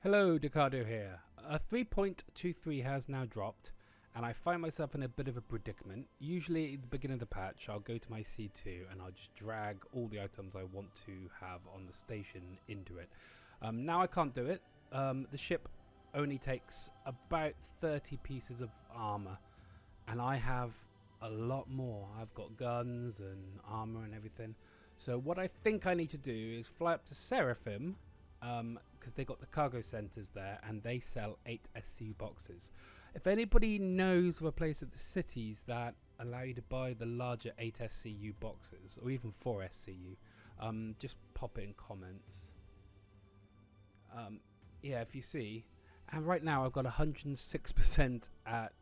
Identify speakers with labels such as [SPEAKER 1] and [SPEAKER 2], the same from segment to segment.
[SPEAKER 1] Hello, Decado here. 3.23 has now dropped, and I find myself in a bit of a predicament. Usually at the beginning of the patch, I'll go to my C2 and I'll just drag all the items I want to have on the station into it. Now I can't do it. The ship only takes about 30 pieces of armor, and I have a lot more. I've got guns and armor and everything. So what I think I need to do is fly up to Seraphim, because they got the cargo centers there and they sell 8 SCU boxes. If anybody knows of a place at the cities that allow you to buy the larger 8 SCU boxes, or even 4 SCU, just pop it in comments. Yeah, if you see. And right now I've got 106% at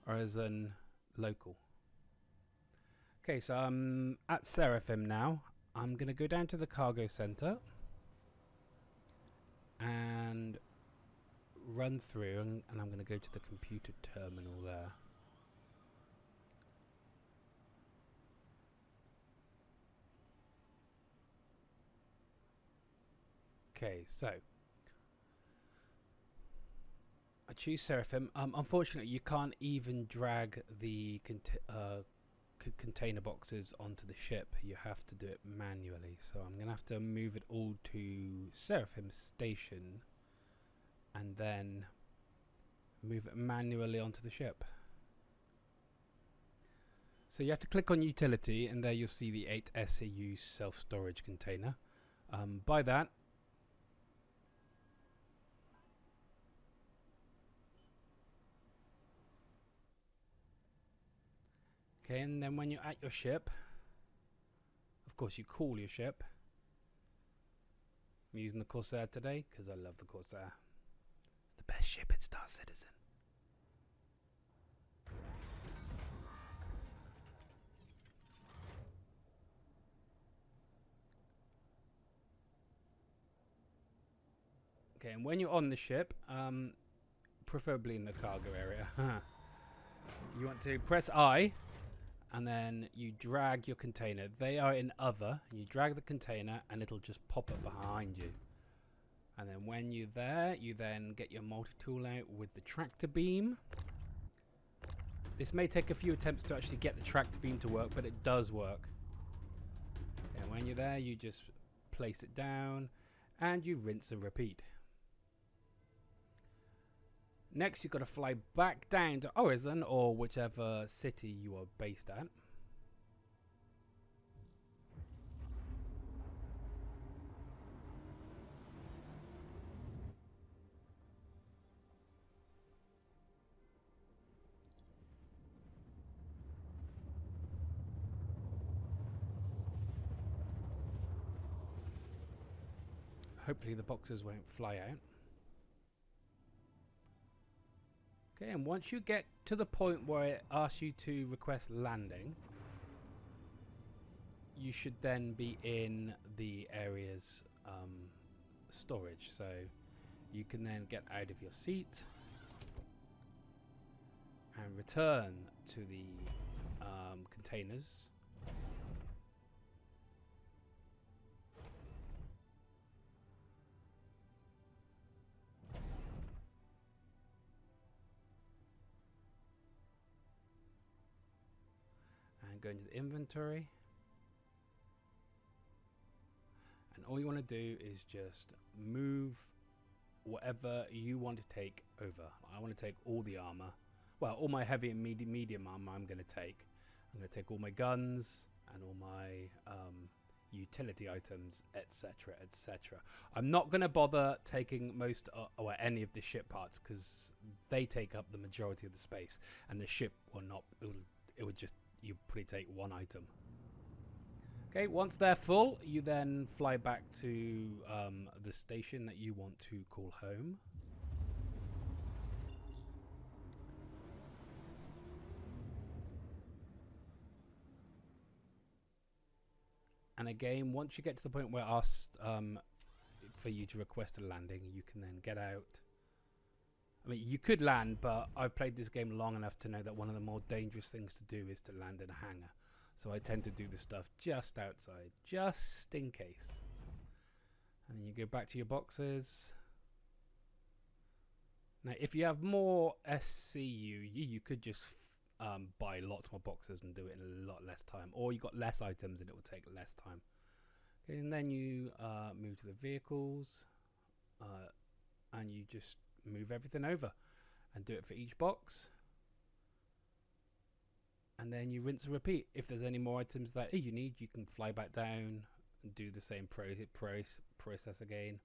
[SPEAKER 1] Horizon local. Okay, so I'm at Seraphim now. I'm going to go down to the cargo center and run through, and I'm going to go to the computer terminal there. Okay, so I choose Seraphim. Unfortunately, you can't even drag the container boxes onto the ship. You have to do it manually, so I'm gonna have to move it all to Seraphim station and then move it manually onto the ship. So you have to click on utility, and there you'll see the 8 SCU self-storage container. By that, okay, and then when you're at your ship, of course you call your ship. I'm using the Corsair today because I love the Corsair. It's the best ship at Star Citizen. Okay, and when you're on the ship, preferably in the cargo area, you want to press I, and then you drag your container. They are in other, and you drag the container and it'll just pop up behind you. And then when you're there, you then get your multi-tool out with the tractor beam. This may take a few attempts to actually get the tractor beam to work, but it does work. And when you're there, you just place it down and you rinse and repeat. Next, you've got to fly back down to Horizon, or whichever city you are based at. Hopefully the boxes won't fly out. Okay, and once you get to the point where it asks you to request landing, you should then be in the area's storage. So you can then get out of your seat and return to the containers. And go into the inventory, and all you want to do is just move whatever you want to take over. I want to take all the armor, well, all my heavy and medium armor. I'm going to take all my guns and all my utility items, etc, etc. I'm not going to bother taking most or any of the ship parts, because they take up the majority of the space, and the ship will not, it would just, you probably take one item. Okay, once they're full, you then fly back to the station that you want to call home. And again, once you get to the point where asked for you to request a landing, you can then get out. I mean, you could land, but I've played this game long enough to know that one of the more dangerous things to do is to land in a hangar. So I tend to do the stuff just outside, just in case. And then you go back to your boxes. Now, if you have more SCU, you could just buy lots more boxes and do it in a lot less time. Or you got less items and it will take less time. Okay, and then you move to the vehicles. And you just move everything over. And do it for each box. And then you rinse and repeat. If there's any more items that you need, you can fly back down and do the same process again.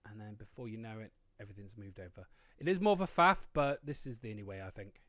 [SPEAKER 1] And then before you know it, everything's moved over. It is more of a faff, but this is the only way, I think.